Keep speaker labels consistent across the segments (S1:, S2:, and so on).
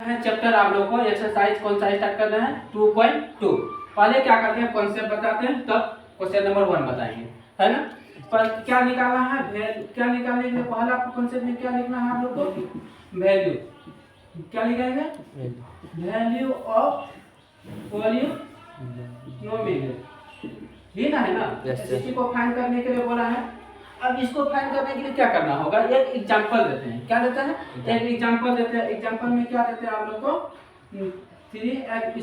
S1: है चैप्टर आप लोग को एक्सरसाइज कौन सा स्टार्ट कर रहे हैं 2.2। पहले क्या करते हैं कॉन्सेप्ट बताते हैं तब क्वेश्चन नंबर 1 बताएंगे, है ना। पर क्या निकालना है, क्या निकालने के लिए पहला कॉन्सेप्ट में क्या लिखना है आप लोग को, वैल्यू। क्या लिखेंगे, वैल्यू ऑफ पॉलिनोमियल, ये ना है ना। इसी को फाइंड करने के लिए बोला है। अब इसको फाइंड करने के लिए क्या करना होगा, एक एग्जांपल देते हैं। क्या देते हैं, एक एग्जांपल देते हैं। एग्जांपल में क्या देते हैं आप लोग को 3x,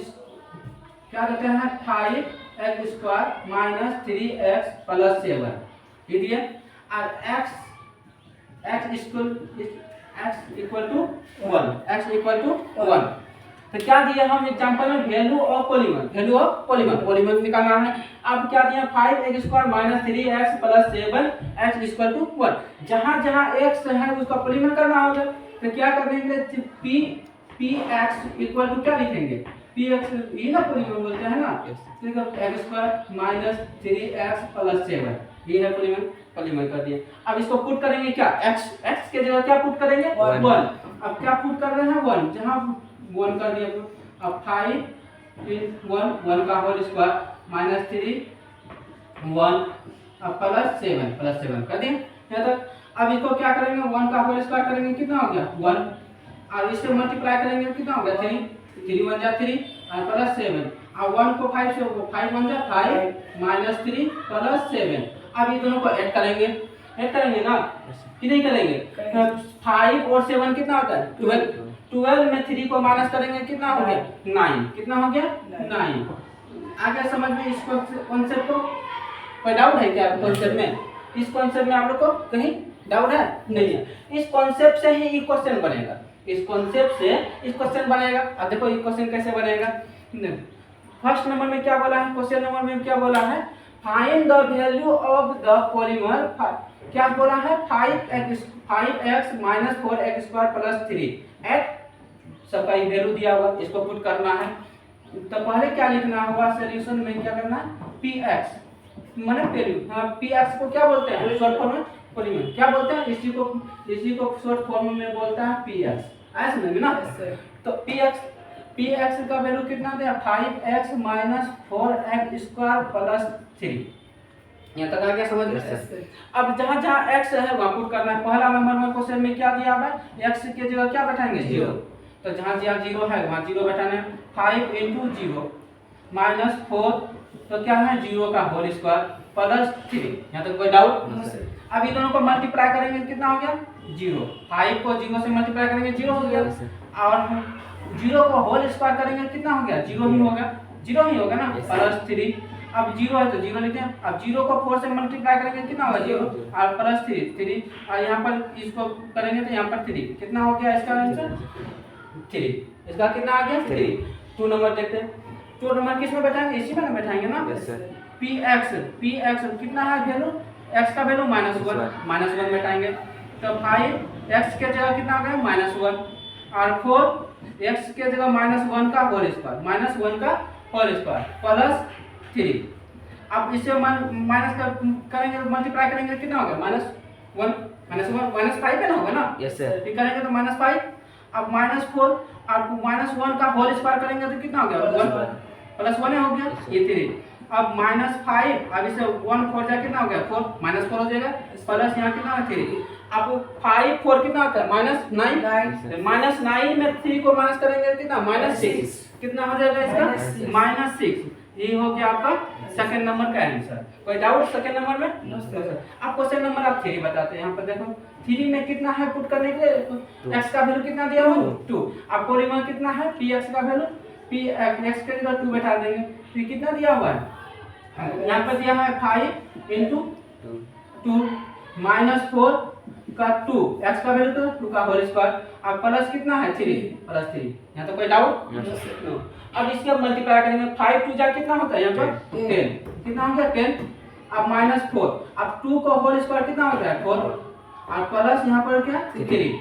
S1: क्या देते हैं 5x² माइनस 3x प्लस 7 ये दिए। और x इक्वल टू 1, तो क्या दिया हम एग्जांपल में, वैल्यू ऑफ पॉलीमर निकालना है। अब क्या दिया 5x² minus 3x plus 7x equal to 1। जहां जहां x है उसका पॉलीमर करना होगा। तो क्या करने के लिए px इक्वल टू क्या लिखेंगे, px ये ना पॉलीमर बोलते हैं ना, देखो x² माइनस 3x प्लस 7 ये है पॉलीमर कर दिया। अब इसको पुट करेंगे क्या, x के जगह क्या पुट करेंगे 1। अब क्या पुट कर रहे हैं 1, जहां 1 कर दिया। अब 5 1 का होल स्क्वायर माइनस 3 1 अब प्लस 7 कर दिए यहाँ तक। अब इसको क्या करेंगे 1 का होल स्क्वायर करेंगे कितना हो गया 1, और इससे मल्टीप्लाई करेंगे कितना हो गया 3 1 जा 3 और प्लस 7। अब 1 को 5 से 5 1 जा 5 माइनस 3 प्लस 7। अब ये दोनों को ऐड करेंगे ना कि नहीं करेंगे। 5 और 7 कितना होता है 12 में 3 को माइनस करेंगे कितना हो गया 9, कितना हो गया 9। आगे समझ में इस कॉन्सेप्ट को कोई डाउट है क्या कॉन्सेप्ट में, इस कॉन्सेप्ट में आप लोग को कहीं डाउट है नहीं है। इस कॉन्सेप्ट से ही क्वेश्चन बनेगा, इस कॉन्सेप्ट से इस क्वेश्चन बनेगा। अब देखो ये क्वेश्चन कैसे बनेगा। फर्स्ट नंबर में क्या बोला है, क्वेश्चन नंबर में क्या बोला है, find the value of the polymer. क्या बोला है 5x minus 4x² plus 3 eight सबका ये वैल्यू दिया हुआ, इसको पुट करना है। तो पहले क्या लिखना होगा, सॉल्यूशन में क्या करना है px माने वैल्यू। हां px को क्या बोलते हैं शॉर्ट फॉर्म में पॉलीमर क्या बोलते हैं, इसी को शॉर्ट फॉर्म में बोलता है px, ऐसे समझ ना। तो px का वैल्यू कितना दिया 5x माइनस 4x² प्लस 3। यहाँ तक आ गया समझ में। अब जहाँ जहाँ x है वहाँ पुट करना है। पहला नंबर में क्वेश्चन में क्या दिया हुआ है, x की जगह क्या बैठाएंगे 0, तो जहाँ जहाँ 0 है वहाँ 0 बैठाना है। 5 × 0 माइनस 4 तो क्या है 0 का होल स्क्वायर प्लस 3। यहाँ तक कोई डाउट। अब ये दोनों को मल्टीप्लाई करेंगे कितना हो गया 0। 5 को 0 से मल्टीप्लाई करेंगे 0 हो गया, और 0 को होल स्क्वायर करेंगे कितना हो गया 0 ही होगा ना प्लस 3। अब 0 है तो 0 लिखते हैं। अब 0 को 4 से मल्टीप्लाई करेंगे कितना होगा 0 और प्लस 3 और यहाँ पर इसको करेंगे तो यहाँ पर 3 कितना हो गया इसका आंसर 3। इसका कितना आ गया 3। 2 नंबर देखते हैं, 2 नंबर किस में बैठाएंगे, इसी में बैठाएंगे ना। px कितना है वैल्यू, x का वैल्यू -1 बैठाएंगे। तो 5x के जगह कितना आ गया -1 और 4x के जगह -1 का होल स्क्वायर प्लस 3। अब इसे माइनस करेंगे तो मल्टीप्लाई करेंगे कितना होगा -1 -5 पे ना होगा ना। यस सर, ठीक करेंगे तो -5। अब -4 और -1 का होल स्क्वायर करेंगे तो कितना हो गया 1 प्लस 1 हो गया ये 3। अब -5 अब इसे 1 4 जा कितना हो गया 4 -4 हो जाएगा प्लस यहाँ कितना है 3। अब 5 4 कितना होता है -9 में 3 को माइनस करेंगे कितना -6 कितना हो जाएगा इसका -6। ये हो गया आपका सेकंड नंबर का आंसर। कोई डाउट सेकंड नंबर में। अब क्वेश्चन नंबर आप 3 बताते हैं। यहाँ पर देखो 3 में कितना है पुट करने के लिए, x का वैल्यू कितना दिया हुआ 2। अब पॉलीमर कितना है px का वैल्यू x के जगह 2 बैठा देंगे। तो कितना दिया हुआ है, यहाँ पर दिया है 5 × 2 माइनस 4 का 2 x का वैल्यू तो 2 का होल स्क्वायर अब प्लस कितना है 3 प्लस 3। यहाँ तो कोई डाउट नो। अब इसके मल्टीप्लाई करेंगे 5 2 जा कितना होता है यहाँ पर 10 कितना हो गया 10। अब -4 अब 2 का होल स्क्वायर कितना हो गया 4 और प्लस यहाँ पर क्या 3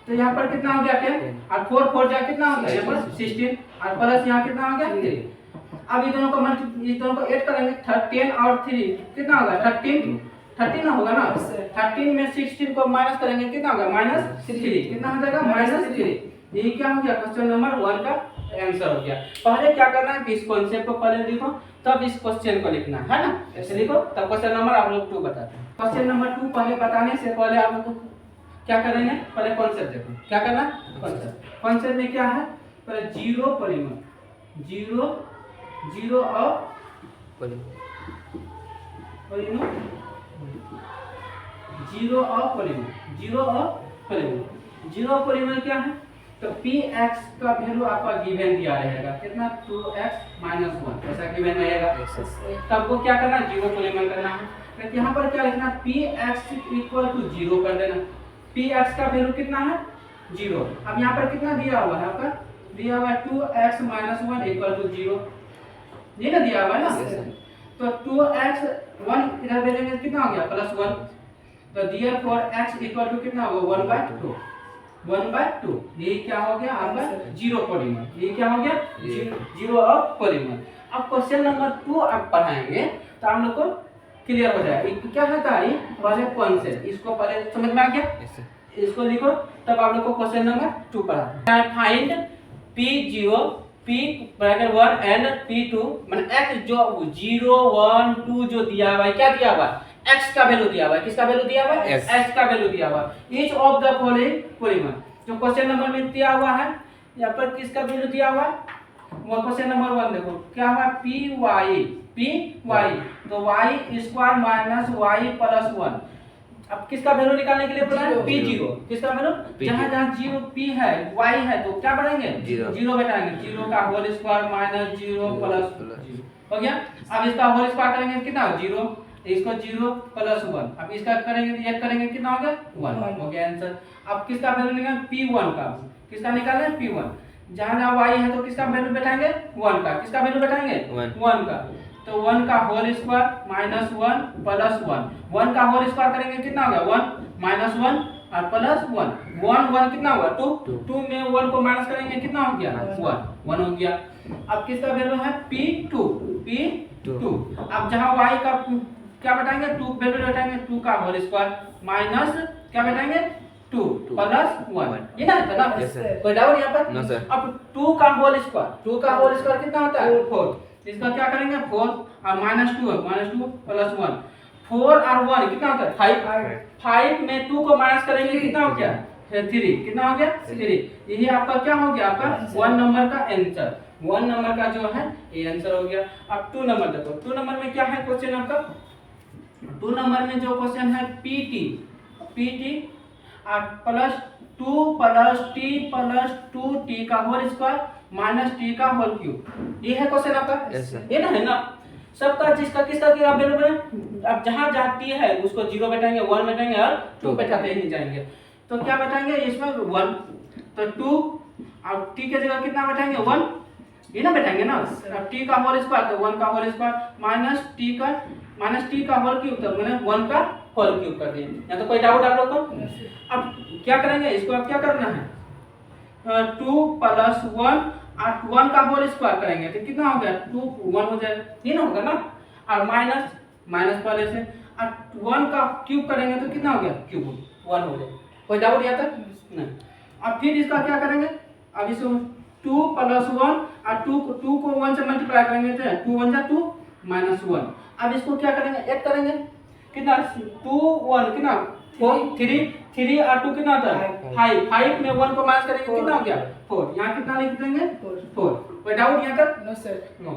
S1: तो यहाँ पर कितना हो गया 10 और 4 जा कितना हो गया यहाँ पर 16 और प्लस यहाँ कितना हो गया 3। अब ये दोनों को ऐड करेंगे 13 और 3 कितना होगा 13 ना होगा ना। 13 में 16 को माइनस करेंगे कितना होगा -3 कितना हो जाएगा -3 ये क्या हो गया, क्वेश्चन नंबर 1 का आंसर हो गया। पहले क्या करना है कि इस कॉन्सेप्ट को पहले लिखो, तब इस क्वेश्चन को लिखना है ना, ऐसे लिखो, तब क्वेश्चन नंबर आप लोग 2 बताते हैं। क्वेश्चन नंबर 2 पहले बताने से पहले आप लोग को क्या करेंगे, पहले कॉन्सेप्ट देखो, क्या करना है कॉन्सेप्ट। कॉन्सेप्ट में क्या है, पहले जीरो पॉलीमर, जीरो जीरो और पॉलीमर, जीरो और पॉलीमर, जीरो और पॉलीमर। जीरो पॉलीमर क्या है, तो px का वैल्यू आपका गिवन दिया रहेगा कितना, 2x - 1 ऐसा गिवन रहेगा। तब को क्या करना, जीरो पॉलीमर करना है। तो यहाँ पर क्या लिखना, px = 0 कर देना। px का वैल्यू कितना है, 0। अब यहाँ पर कितना दिया हुआ है आपका, दिया हुआ है 2x - 1 = 0, ये ना दिया हुआ है ना। तो 2x 1 इधर भेजेंगे कितना हो गया, +1। तो therefore x = कितना होगा, 1/2, 1/2। ये क्या हो गया आपका जीरो पॉलीमर, ये क्या हो गया जीरो ऑफ पॉलीमर। अब क्वेश्चन नंबर 2 आप पढ़ाएंगे तो हम लोग को क्लियर हो जाएगा क्या है का, पहले कॉन्सेप्ट इसको पहले समझ में आ गया, इसको लिखो, तब आप लोग को क्वेश्चन नंबर 2 पढ़ा। Find p0 p(1) and p2 माने x जो 0 1 2 जो दिया हुआ है, क्या दिया हुआ है, x का वैल्यू दिया हुआ है, किसका वैल्यू दिया हुआ है, x का वैल्यू दिया हुआ है। Each of the following polymer, जो क्वेश्चन नंबर में दिया हुआ है, यहाँ पर किसका वैल्यू दिया हुआ है, वो क्वेश्चन नंबर 1 देखो क्या हुआ, py तो y² - y + 1। अब किसका वैल्यू निकालने के लिए बोला है, p0, किसका वैल्यू, जहां जहां 0 p है y है तो क्या बढ़ाएंगे, 0 बैठाएंगे, 0 का होल स्क्वायर - 0 + हो गया। अब इसका होल स्क्वायर करेंगे कितना, 0, इसको 0 + 1। अब इसका करेंगे, ऐड करेंगे कितना हो गया, 1 हो गया आंसर। अब किसका वैल्यू निकालना, p1 का, किसका निकालना है, p1। जहां जहां y है तो किसका वैल्यू बैठाएंगे, 1 का, किसका वैल्यू बैठाएंगे, 1 का। तो 1 का होल स्क्वायर - 1 + 1, 1 का होल स्क्वायर करेंगे कितना होगा, 1 - 1 और +1, 1 कितना होगा, 2 में 1 को माइनस करेंगे कितना हो गया, 1 हो गया। अब किसका वैल्यू है, p2। अब जहां y का क्या बैठाएंगे, 2 वैल्यू बैठाएंगे, 2 का होल स्क्वायर माइनस क्या बैठाएंगे, 2 + 1, ये ना है ना, कोई डाउट यहाँ पर। अब 2 का होल स्क्वायर कितना होता है, 4। इसका क्या करेंगे, 4 और -2 + 1, 4 और 1 कितना होता है, 5। 5 में 2 को माइनस करेंगे कितना हो गया, 3, कितना हो गया, 3। यही आपका क्या हो गया, आपका 1 नंबर का आंसर, 1 नंबर का जो है ये आंसर हो गया। अब 2 नंबर देखो, 2 नंबर में क्या है क्वेश्चन आपका, 2 नंबर में जो क्वेश्चन है pt +2 + t + 2t का होल स्क्वायर - t का होल क्यूब, ये है क्वेश्चन आपका, ये ना है ना। सबका जिसका किसका की वैल्यू है, अब जहां जहां t है उसको 0 बैठाएंगे, 1 बैठाएंगे और 2 बैठाते ही जाएंगे। तो क्या बैठाएंगे इसमें, 1, तो 2 और t के जगह कितना बैठाएंगे, 1, ये ना बैठाएंगे ना। अब t का होल स्क्वायर तो 1 का होल स्क्वायर - t का होल क्यूब, तो मैंने 1 का होल क्यूब कर दिए। या तो कोई डाउट आप लोग को। अब क्या करेंगे, इसको अब क्या करना है, 2 + 1 और 1 का होल स्क्वायर करेंगे तो कितना हो गया, 2 1 हो जाएगा, ये ना होगा ना। और माइनस पहले से, और 1 का क्यूब करेंगे तो कितना हो गया, क्यूब 1 हो जाएगा। कोई डाउट यहाँ तक नहीं। अब फिर इसका क्या करेंगे, अब इसको 2 + 1 और 2 को 1 से मल्टीप्लाई करेंगे तो 2 1 2 -1। अब इसको क्या करेंगे, ऐड करेंगे कितना, 2 1 कितना 4, 3 और 2 कितना होता है, 5 में 1 को माइनस करेंगे कितना हो गया, 4। यहाँ कितना लिख देंगे, 4। कोई डाउट यहाँ तक, नो सर, नो।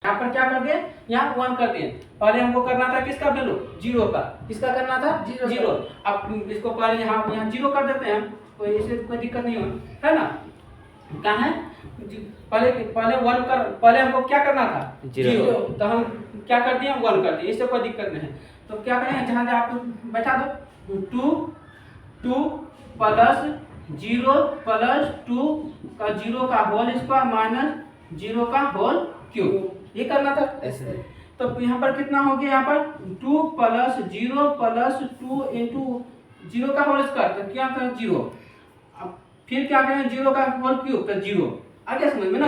S1: यहाँ पर क्या कर दिए, यहाँ 1 कर दिए। पहले हमको करना था किसका वैल्यू, 0 का, किसका करना था, 0। अब इसको पहले यहाँ 0 कर देते हैं, कोई इससे कोई दिक्कत नहीं है ना। क्या है, पहले 1 कर, पहले हमको क्या करना था, 0, तो हम क्या कर दिए, 1 कर दिए, इससे कोई दिक्कत नहीं है। तो क्या करेंगे, जहाँ जहाँ आप बैठा दो, 2 + 0 + 2 का 0 का होल स्क्वायर - 0 का होल क्यूब, ये करना था। तो यहाँ पर कितना हो गया, यहाँ पर 2 + 0 + 2 × 0 का होल स्क्वायर, तो क्या था 0। अब फिर क्या करें, 0 का होल क्यूब तो 0, आ गया समझ में ना।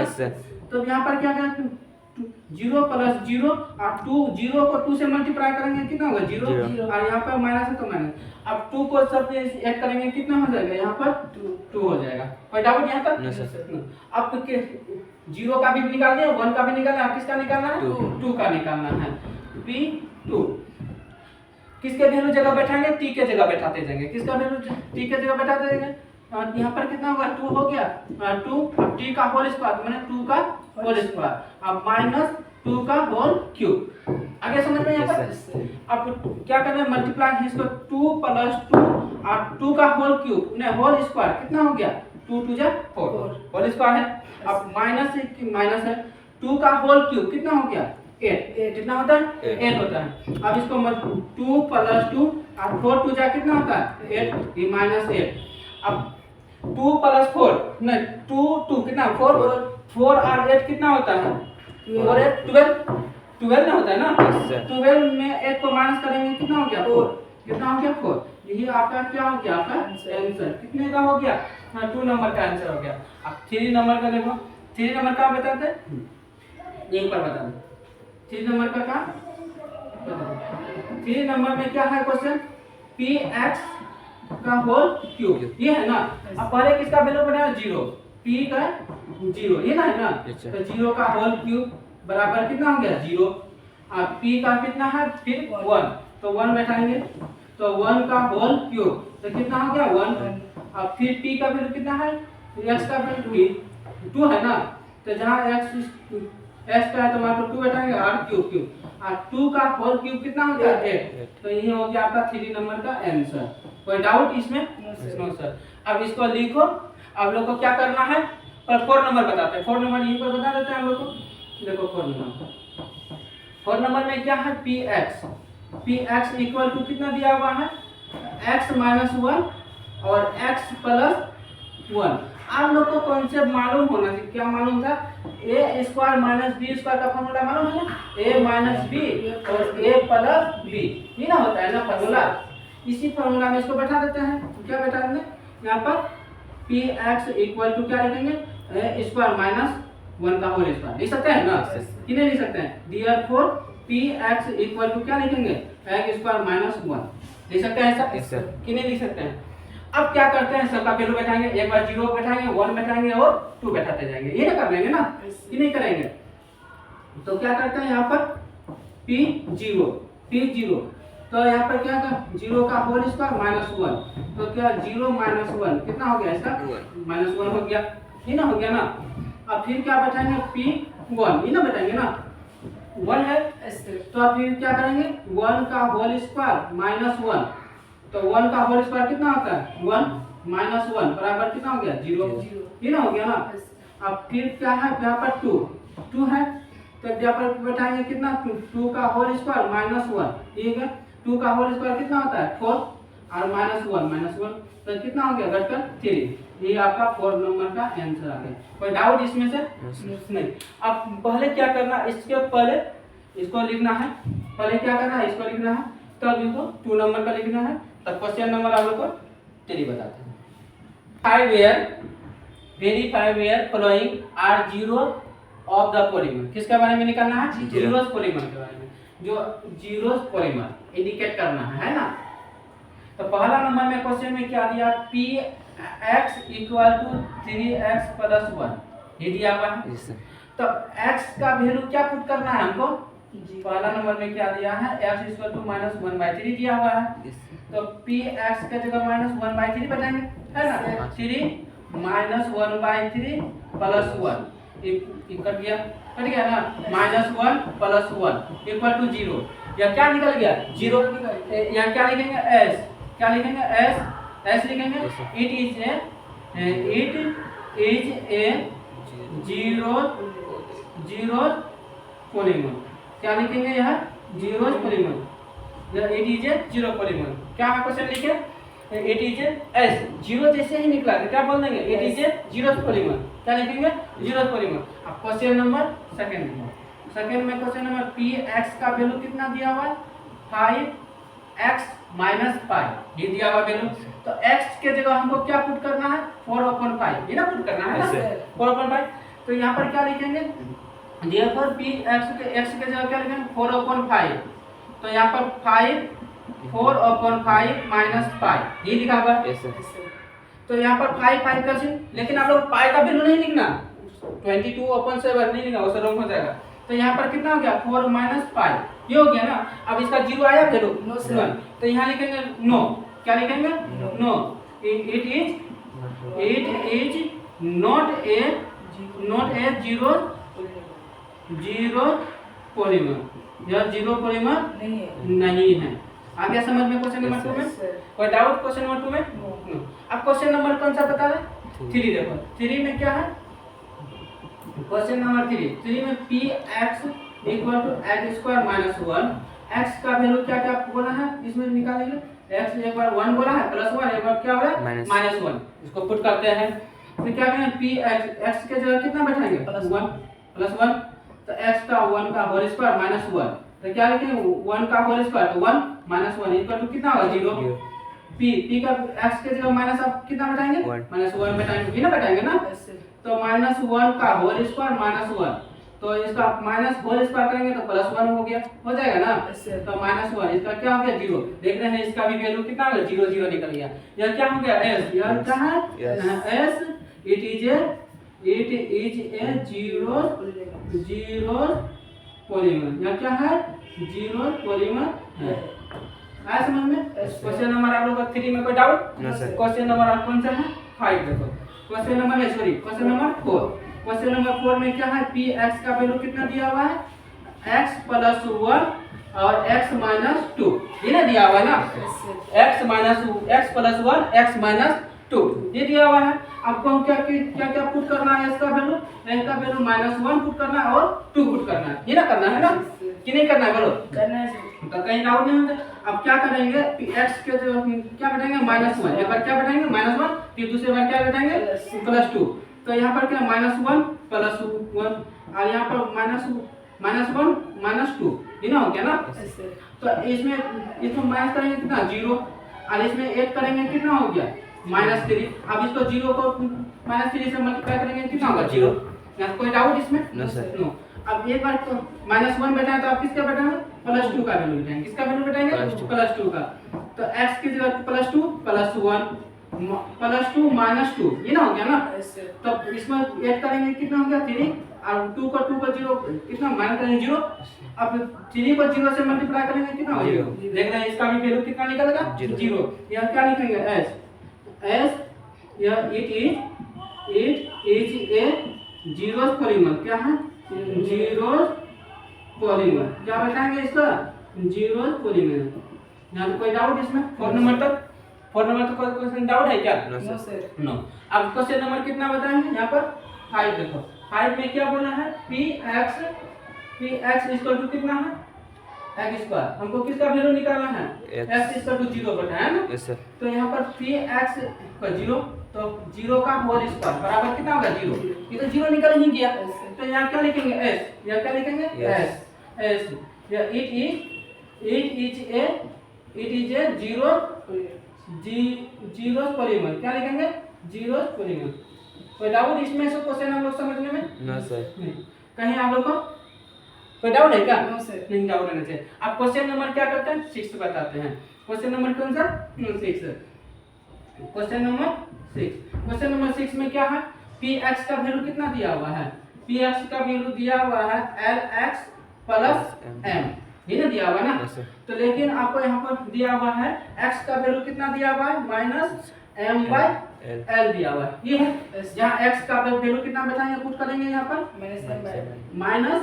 S1: तो यहाँ पर क्या करें, 0 प्लस 0 और 2 0 को 2 से मल्टीप्लाई करेंगे कितना होगा 0 और यहाँ पर माइनस है तो माइनस। अब 2 को सब ऐड करेंगे कितना हो जाएगा यहाँ पर 2 हो जाएगा। कोई डाउट यहाँ तक? अब 0 का भी निकाल दिया 1 का भी निकालना है। किसका निकालना है 2 का निकालना है। P2 किसके वैल्यू जगह बैठाएंगे t के जगह बैठाते जाएंगे। किसका वैल्यू t के जगह बैठाते जाएंगे और यहाँ पर कितना होगा 2 हो गया 2 अब t का होल स्क्वायर माने 2 का होल स्क्वायर अब माइनस 2 का होल क्यूब। आगे समझ में यहाँ पर अब क्या करना है मल्टीप्लाई इसको 2 प्लस 2 और 2 का होल क्यूब ने होल स्क्वायर कितना हो गया 2 2 जा 4 होल स्क्वायर है। अब माइनस है 2 का होल क्यूब कितना हो गया 8 कितना होता है 8 होता है। अब इसको 2 प्लस 2 और 4 2 जा कितना होता है 8 ये माइनस 8। अब 2 प्लस 4 नहीं 2 2 कितना 4 4 और 8 कितना होता है 4 8 12 ना होता है ना 12 में 8 को माइनस करेंगे कितना हो गया 4 कितना हो गया 4। यही आपका क्या हो गया आपका आंसर कितने का हो गया 2 नंबर का आंसर हो गया। अब 3 नंबर का देखो 3 नंबर का बताते हैं एक बार बता दो 3 नंबर का क्या 3 नंबर में क्या है क्वेश्चन px का होल क्यूब ये है ना। अब पहले किसका वैल्यू बनाया 0 p का 0 ये ना है ना तो 0 का होल क्यूब बराबर कितना हो गया 0। अब p का कितना है फिर 1 तो 1 बैठाएंगे तो 1 का होल क्यूब तो कितना हो गया 1। अब फिर p का वैल्यू कितना है x का वैल्यू 2 है ना तो जहां x का है तो मान लो 2 बैठाएंगे और क्यूब और 2 का होल क्यूब कितना हो गया 8 तो ये हो गया आपका 3 नंबर का आंसर। कोई डाउट इसमें नो सर। अब इसको लिखो अब लोग को क्या करना है पर 4 नंबर बताते हैं 4 नंबर यहीं पर बता देते हैं हम लोग को। देखो 4 नंबर में क्या है px इक्वल टू कितना दिया हुआ है x माइनस 1 और x प्लस 1। आप लोग को कॉन्सेप्ट मालूम होना चाहिए क्या मालूम था a square minus b square का फॉर्मूला मालूम है ना a माइनस b और a प्लस b ये ना होता है ना फॉर्मूला। इसी फॉर्मूला में इसको बैठा देते हैं तो क्या बैठा देंगे यहाँ पर px इक्वल टू क्या लिखेंगे a स्क्वायर माइनस 1 का होल स्क्वायर लिख सकते हैं ना कि नहीं लिख सकते हैं। देयरफॉर px इक्वल टू क्या लिखेंगे x स्क्वायर माइनस 1 लिख सकते हैं ऐसा कि नहीं लिख सकते हैं। अब क्या करते हैं सबका वैल्यू बैठाएंगे एक बार 0 बैठाएंगे 1 बैठाएंगे और 2 बैठाते जाएंगे ये ना कर लेंगे ना कि नहीं करेंगे। तो क्या करते हैं यहाँ पर p0 तो यहाँ पर क्या था 0 का होल स्क्वायर माइनस 1 तो क्या 0 माइनस 1 कितना हो गया इसका माइनस 1 हो गया ये ना हो गया ना। अब फिर क्या बैठाएंगे p1 ये ना बैठाएंगे ना 1 है तो अब फिर क्या करेंगे 1 का होल स्क्वायर माइनस 1 तो 1 का होल स्क्वायर कितना होता है 1 माइनस 1 बराबर कितना हो गया 0 ये ना हो गया ना। अब फिर क्या है यहाँ पर 2 है तो यहाँ पर बैठाएंगे कितना 2 का होल स्क्वायर माइनस 1 ठीक है 2 का होल स्क्वायर कितना होता है 4 और माइनस 1 तो कितना हो गया घटकर 3 ये आपका 4 नंबर का आंसर आ गया। कोई डाउट इसमें से नहीं। अब पहले क्या करना इसके पहले इसको लिखना है पहले क्या करना है इसको लिखना है तब इसको 2 नंबर का लिखना है तब क्वेश्चन नंबर आप लोग को 3 बताते हैं। Verify where following are zero of the polymer किसके बारे में निकालना है जीरोस पॉलीमर के बारे में जो जीरोस पॉलीमर इंडिकेट करना है ना। तो पहला नंबर में क्वेश्चन में क्या दिया px equal to 3x plus 1 ये दिया हुआ है। तो x का वैल्यू क्या पुट करना है हमको पहला नंबर में क्या दिया है x इक्वल टू माइनस 1/3 दिया हुआ है तो px के जगह माइनस 1/3 बैठाएंगे है ना 3 माइनस 1/3 प्लस 1 ये कट गया ना माइनस 1 प्लस 1 इक्वल टू 0 या क्या निकल गया 0 या क्या लिखेंगे s लिखेंगे it is a zero polymer क्या लिखेंगे यहाँ zero polymer it is a zero polymer क्या क्वेश्चन लिखे इट इज एस जीरो जैसे ही निकला तो क्या बोल देंगे it is a zero polymer क्या लिखेंगे जीरो पॉलीमर। अब क्वेश्चन नंबर सेकंड में क्वेश्चन नंबर px का वैल्यू कितना दिया हुआ है 5x माइनस 5 ये दिया हुआ वैल्यू तो x के जगह हमको क्या पुट करना है 4/5 ये ना पुट करना है ना 4/5 तो यहाँ पर क्या लिखेंगे therefore p x के जगह क्या लिखेंगे 4/5, तो यहाँ पर 4/5 माइनस पाई ये लिखा हुआ है। तो यहाँ पर 5 का चिन्ह, लेकिन आप लोग पाई का वैल्यू नहीं लिखना, 22/7 नहीं लिखना, उससे रॉन्ग हो जाएगा। तो यहाँ पर कितना हो गया 4 माइनस पाई, ये हो गया ना। अब इसका जीरो आया वैल्यू नो सर, तो यहाँ लिखेंगे नो, क्या लिखेंगे no, it is not a zero polymer, यह जीरो पॉलीमर नहीं है। आ गया समझ में क्वेश्चन नंबर 2 में? कोई डाउट क्वेश्चन नंबर 2 में? नो। अब क्वेश्चन नंबर कौन सा बता रहे 3 देखो, 3 में क्या है क्वेश्चन नंबर 3 में px equal to x square minus 1, x का वैल्यू क्या क्या बोला है इसमें निकालेंगे, x एक बार 1 बोला है प्लस 1, एक बार क्या बोला है माइनस 1, इसको पुट करते हैं। तो क्या करेंगे px x के जगह कितना बैठाएंगे प्लस 1, तो x का 1 का होल स्क्वायर माइनस 1, तो क्या लिखेंगे 1 का होल स्क्वायर, तो 1 माइनस 1 इक्वल टू कितना होगा 0। p का x के जगह माइनस आप कितना बैठाएंगे माइनस 1 बैठाएंगे, ना बैठाएंगे ना, तो माइनस 1 का होल स्क्वायर माइनस 1, तो इसका माइनस होल स्क्वायर करेंगे तो प्लस 1 हो गया, हो जाएगा ना। तो माइनस 1 इसका क्या हो गया 0, देख रहे हैं इसका भी वैल्यू कितना हो गया 0 0 निकल गया। यह क्या हो गया s, यह क्या है s, it is a zero polymer, यह क्या है जीरो पॉलीमर है। आया समझ में? क्वेश्चन नंबर आप लोग का 3 में कोई डाउट? क्वेश्चन नंबर आप कौन सा है 5 देखो, question number question number 4, question number 4 में क्या है px का वैल्यू कितना दिया हुआ है x प्लस 1 और x माइनस 2, ये ना दिया हुआ है ना, x प्लस 1 x माइनस 2 ये दिया हुआ है। आपको हम क्या क्या पुट करना है, इसका वैल्यू माइनस 1 पुट करना है और 2 पुट करना है, ये ना करना है ना कि नहीं करना है, बोलो करना है, तो कहीं डाउट नहीं होता। अब क्या करेंगे x के जो क्या बैठाएंगे माइनस 1, एक बार क्या बैठाएंगे माइनस 1, फिर दूसरे बार क्या बैठाएंगे प्लस 2, तो यहाँ पर क्या माइनस 1 प्लस 1 और यहाँ पर माइनस 1 माइनस 2, ये ना हो गया ना। तो इसमें माइनस करेंगे कितना 0 और इसमें ऐड करेंगे कितना हो गया माइनस 3। अब इसको 0 को माइनस 3 से मल्टीप्लाई करेंगे कितना होगा 0, यहाँ कोई डाउट इसमें? नो। अब एक बार तो माइनस 1 बैठा है तो आप किसका बैठाएंगे प्लस 2 का वैल्यू बैठाएंगे, किसका वैल्यू बैठाएंगे प्लस 2 का, तो x की जगह प्लस 2 प्लस 1 प्लस 2 माइनस 2, ये ना हो गया ना। तो इसमें ऐड करेंगे कितना हो गया 3 और 2 को 0 कितना माइनस करेंगे 0, अब 3 को 0 से मल्टीप्लाई करेंगे कितना हो 0, देख रहे हैं इसका भी वैल्यू कितना निकलेगा 0। यह क्या लिखेंगे s यह it is a zero polymer, क्या है जीरो पॉलीमर, क्या बताएंगे इसका जीरो पॉलीमर। यहाँ पे कोई डाउट इसमें 4 नंबर तक कोई क्वेश्चन डाउट है क्या? नो। अब क्वेश्चन नंबर कितना बताएंगे यहाँ पर 5 देखो, 5 में क्या बोला है px इक्वल टू कितना है x स्क्वायर, हमको किसका वैल्यू निकालना है x इक्वल टू 0 बताया ना। तो यहाँ पर px का 0, तो 0 का होल स्क्वायर बराबर कितना होगा 0, ये तो 0 निकल ही गया, तो यहाँ क्या लिखेंगे s, यहाँ क्या लिखेंगे s it is a zero polymer, क्या लिखेंगे जीरो पॉलीमर। कोई डाउट इसमें से क्वेश्चन हम लोग समझने में? No sir. कहीं आप लोग को कोई डाउट है क्या? नो सर, नहीं डाउट रहना चाहिए। अब क्वेश्चन नंबर क्या करते हैं 6 बताते हैं। क्वेश्चन नंबर कौन सा 6, क्वेश्चन नंबर 6 में क्या है px का वैल्यू कितना दिया हुआ है, px का वैल्यू दिया हुआ है lx प्लस m, ये ना दिया हुआ है ना। तो लेकिन आपको यहाँ पर दिया हुआ है x का वैल्यू कितना दिया हुआ है माइनस m बाय l दिया हुआ है, ये है जहाँ x का वैल्यू कितना बैठाएंगे पुट करेंगे यहाँ पर माइनस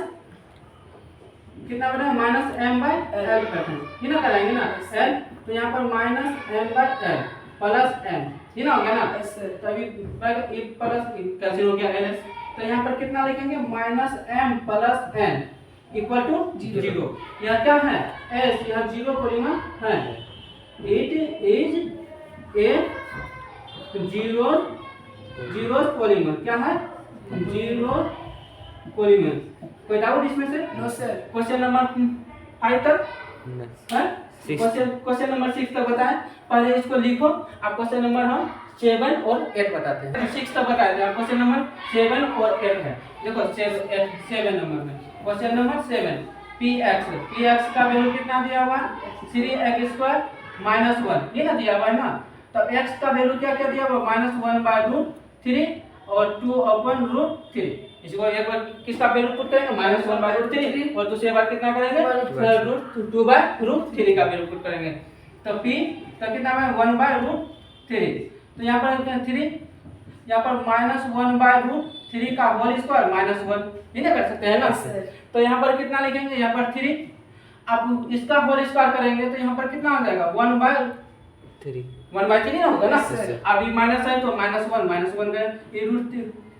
S1: कितना बना माइनस m बाय l बैठेंगे, ये ना कराएंगे ना l, तो यहाँ पर minus m by l plus m, ये ना हो गया ना। तो अभी प्लस कैंसिल हो गया l, तो यहाँ पर कितना लिखेंगे minus m plus n equal to 0। यह क्या है s, यह जीरो पॉलीमर है, it is a zero polymer, क्या है जीरो पॉलीमर। कोई डाउट इसमें से? No sir. क्वेश्चन नंबर 5 तक है, क्वेश्चन नंबर 6 तक बताएं, पहले इसको लिखो, अब क्वेश्चन नंबर हम 7 और 8 बताते हैं। 6 तक बताए थे, क्वेश्चन नंबर 7 और 8 है। देखो 7 नंबर में क्वेश्चन नंबर 7 px का वैल्यू कितना दिया हुआ है 3x² - 1, ये ना दिया हुआ है ना। तो x का वैल्यू क्या क्या दिया हुआ -1/√3 और 2/√3। इसको एक बार किसका वैल्यू पुट करेंगे -1/√3 और दूसरी बार कितना करेंगे √2/√3 का वैल्यू पुट करेंगे। तो p का कितना है 1/√3। तो यहाँ पर 3 यहाँ पर -1/√3 का होल स्क्वायर -1, ये ना कर सकते हैं ना। तो यहाँ पर कितना लिखेंगे यहाँ पर 3, अब इसका होल स्क्वायर करेंगे तो यहाँ पर कितना हो जाएगा 1/3 ना होगा ना। अभी माइनस है तो -1 का ये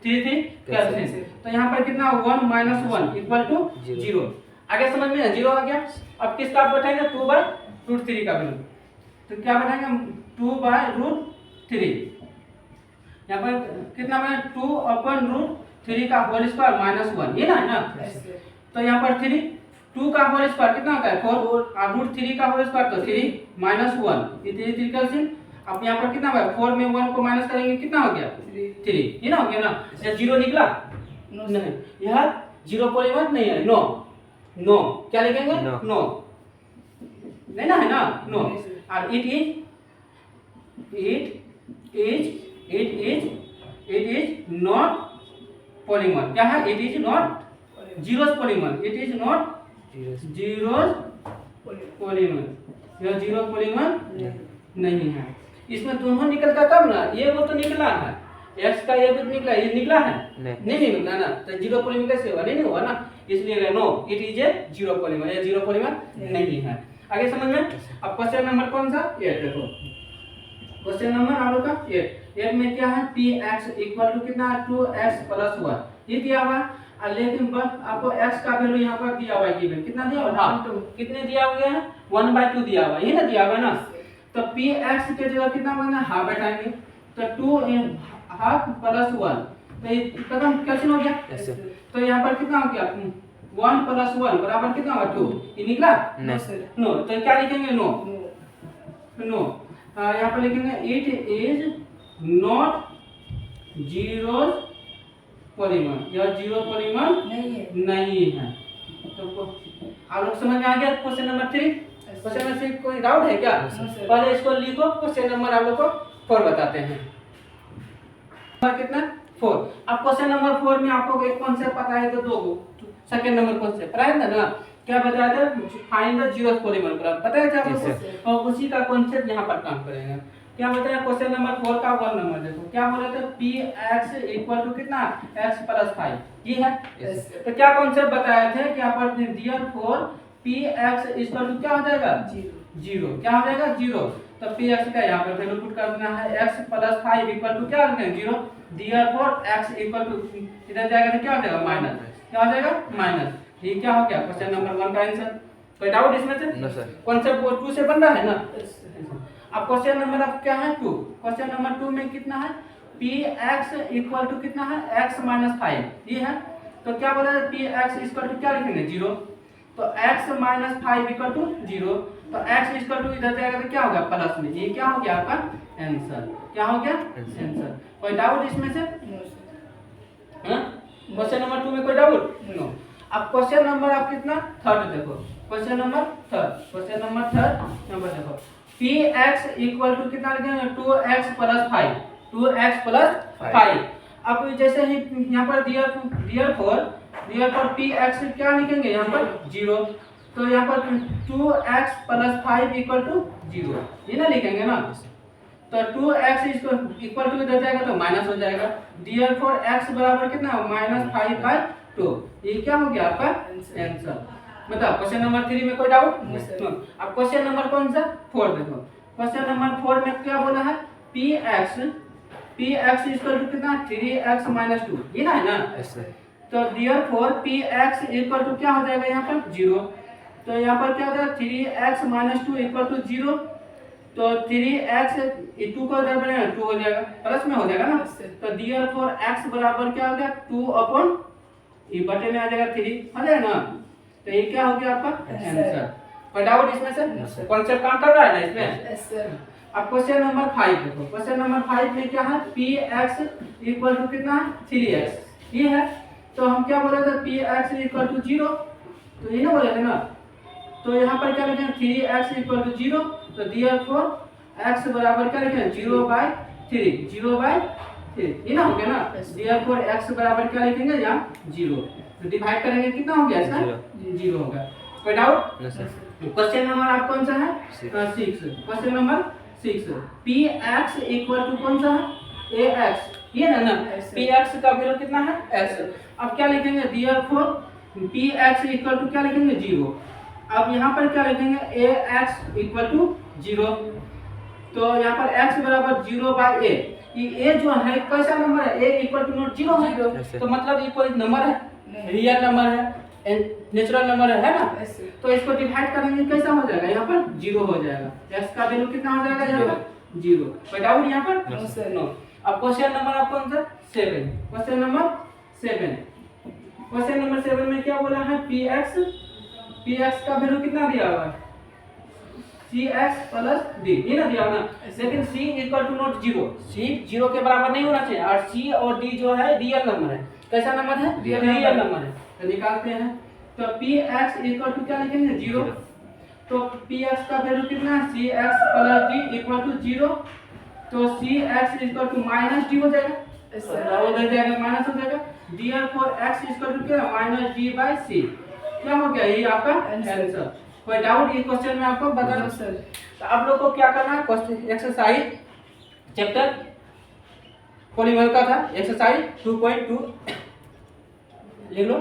S1: √3 कैंसिल, तो यहाँ पर कितना 1 - 1 = 0। आगे समझ में 0 आ गया। अब किसका बैठाएंगे 2/√3 का वैल्यू, तो क्या बैठाएंगे 2/√3। यहाँ पर कितना बना 2/√3 का होल स्क्वायर -1, ये ना। तो यहाँ पर 2 का होल स्क्वायर कितना होता है 4 और √3 का होल स्क्वायर तो 3 - 1 ये 3 कैंसिल। अब यहाँ पर कितना हुआ 4 में 1 को माइनस करेंगे कितना हो गया 3, ये ना हो गया ना। ये 0 निकला नहीं, यह 0 पॉलीमर नहीं है, नो क्या लिखेंगे नो नहीं ना है ना नो। और इट इज नॉट पॉलीमर, क्या है it is not zeros polymer, it is not zeros polymer, यह जीरो पॉलीमर नहीं है। इसमें दोनों निकलता तब ना, ये वो तो निकला है x का ये भी निकला, ये निकला है नहीं निकला ना। तो जीरो पॉलीमर कैसे होगा नहीं हुआ ना, इसलिए no it is a zero polymer, ये जीरो पॉलीमर नहीं है। आगे समझ में। अब क्वेश्चन नंबर कौन सा 8 देखो, क्वेश्चन नंबर आप लोग का 8 में क्या है px = कितना 2x + 1 ये दिया हुआ है। लेकिन बस आपको x का वैल्यू यहाँ पर दिया हुआ है, गिवन कितना दिया हुआ है कितने दिया हुआ है 1/2 दिया हुआ है, ये ना दिया हुआ है ना। तो px के जगह कितना बना हाफ बैठाएंगे, तो 2 हाफ + 1 तो ये कदम कैंसिल हो गया। तो यहाँ पर कितना हो गया 1 + 1 बराबर कितना होगा 2, ये निकला नो। तो क्या लिखेंगे नो यहाँ पर लिखेंगे it is not zero polymer, यह जीरो पॉलीमर नहीं है। तो आप लोग समझ में आ गया क्वेश्चन नंबर 3। क्वेश्चन नंबर 3 कोई डाउट है क्या? पहले इसको लिखो, क्वेश्चन नंबर आप लोग को 4 बताते हैं। नंबर कितना 4। अब क्वेश्चन नंबर 4 में आपको एक कॉन्सेप्ट पता है तो दो सेकंड नंबर कॉन्सेप्ट पता है ना, क्या बताया था फाइंड द जीरो पॉलीमर बताया था आपको, और उसी का कॉन्सेप्ट यहाँ पर काम करेंगे। क्या बताया क्वेश्चन नंबर 4 का 1 नंबर देखो, क्या बोला था px = कितना x + 5 ये है। तो क्या कॉन्सेप्ट बताया थे कि यहाँ पर therefore px = क्या हो जाएगा 0, क्या हो जाएगा 0। तो px का यहाँ पर वैल्यू पुट करना है x + 5 = क्या हो जाएगा 0, therefore x = इधर जाएगा तो क्या हो जाएगा माइनस, क्या हो जाएगा माइनस। ये क्या हो गया क्वेश्चन नंबर 1 का आंसर। कोई डाउट इसमें से? No sir. कॉन्सेप्ट 2 से बन रहा है ना। अब क्वेश्चन नंबर अब क्या है 2। क्वेश्चन नंबर 2 में कितना है px = कितना है x - 5 ये है। तो क्या बोला है px = क्या लिखेंगे 0, तो x - 5 = 0, तो x = इधर जाएगा तो क्या होगा प्लस में, ये क्या हो गया आपका आंसर, क्या हो गया आंसर। कोई डाउट इसमें से? हां क्वेश्चन नंबर 2 में कोई डाउट नो। अब क्वेश्चन नंबर आप कितना 3 देखो, क्वेश्चन नंबर 3 नंबर देखो px = कितना लिखेंगे 2x + 5, 2x + 5। अब जैसे ही यहाँ पर therefore px क्या लिखेंगे यहाँ पर 0, तो यहाँ पर 2x + 5 = 0 ये ना लिखेंगे ना। तो 2x = इधर जाएगा तो माइनस हो जाएगा, therefore x बराबर कितना -5/2 ये क्या हो गया आपका आंसर। मतलब क्वेश्चन नंबर 3 में कोई डाउट? अब क्वेश्चन नंबर कौन सा 4 देखो, क्वेश्चन नंबर 4 में क्या बोला है px = कितना 3x - 2 ये ना है ना। तो therefore px = क्या हो जाएगा यहाँ पर 0, तो यहाँ पर क्या हो जाएगा 3x - 2 = 0, तो 3x 2 को इधर बढ़ाएंगे 2 हो जाएगा प्लस में हो जाएगा ना। तो therefore x बराबर क्या हो गया 2 ये बटे में आ जाएगा 3 हो जाएगा ना। तो ये क्या हो गया आपका आंसर। कोई डाउट इसमें से? कॉन्सेप्ट काम कर रहा है ना इसमें। अब क्वेश्चन नंबर 5 देखो, क्वेश्चन नंबर 5 में क्या है, px इक्वल टू कितना है 3x, ये है। तो हम क्या बोले थे, px इक्वल टू 0, तो ये ना बोले थे ना, तो यहाँ पर क्या लिखेंगे 3x इक्वल टू 0, तो therefore x बराबर क्या लिखेंगे 0/3, 0/3, ये ना हो गया ना। therefore x बराबर क्या लिखेंगे यहाँ 0, तो डिवाइड करेंगे कितना हो गया इसका 0 होगा। कोई डाउट? क्वेश्चन नंबर आप कौन सा है 6, question number 6, px equal to कौन सा है ax, ये ना px का वैल्यू कितना है x। अब क्या लिखेंगे therefore px इक्वल टू क्या लिखेंगे 0। अब यहाँ पर क्या लिखेंगे ax इक्वल टू 0, तो यहाँ पर x बराबर 0/a, ये a जो है कैसा नंबर है, a इक्वल टू नॉट 0 है, तो मतलब ये कोई नंबर है, रियल नंबर है, नेचुरल नंबर है ना। तो इसको डिवाइड करेंगे कैसा हो जाएगा, यहाँ पर 0 हो जाएगा, x का वैल्यू कितना हो जाएगा यहाँ पर 0। कोई डाउट यहाँ पर? नो। अब क्वेश्चन नंबर आप कौन सा 7, क्वेश्चन नंबर 7, क्वेश्चन नंबर 7 में क्या बोला है px का वैल्यू कितना दिया हुआ है cx प्लस d, ये ना दिया ना, लेकिन c equal to not 0, c 0 के बराबर नहीं होना चाहिए, और c और d जो है रियल नंबर है, कैसा नंबर है रियल नंबर है, तो निकालते हैं। तो px इक्वल टू क्या लिखेंगे 0, तो px का वैल्यू कितना है cx plus d equal to 0, तो cx equal to minus d हो जाएगा, उधर जाएगा माइनस हो जाएगा, therefore x इक्वल टू क्या माइनस d बाय c, क्या हो गया ये आपका आंसर। कोई डाउट ये क्वेश्चन में आपको बता दो सर। तो आप लोग को क्या करना है, क्वेश्चन एक्सरसाइज चैप्टर पॉलीमर का था, एक्सरसाइज 2.2 लिख लो।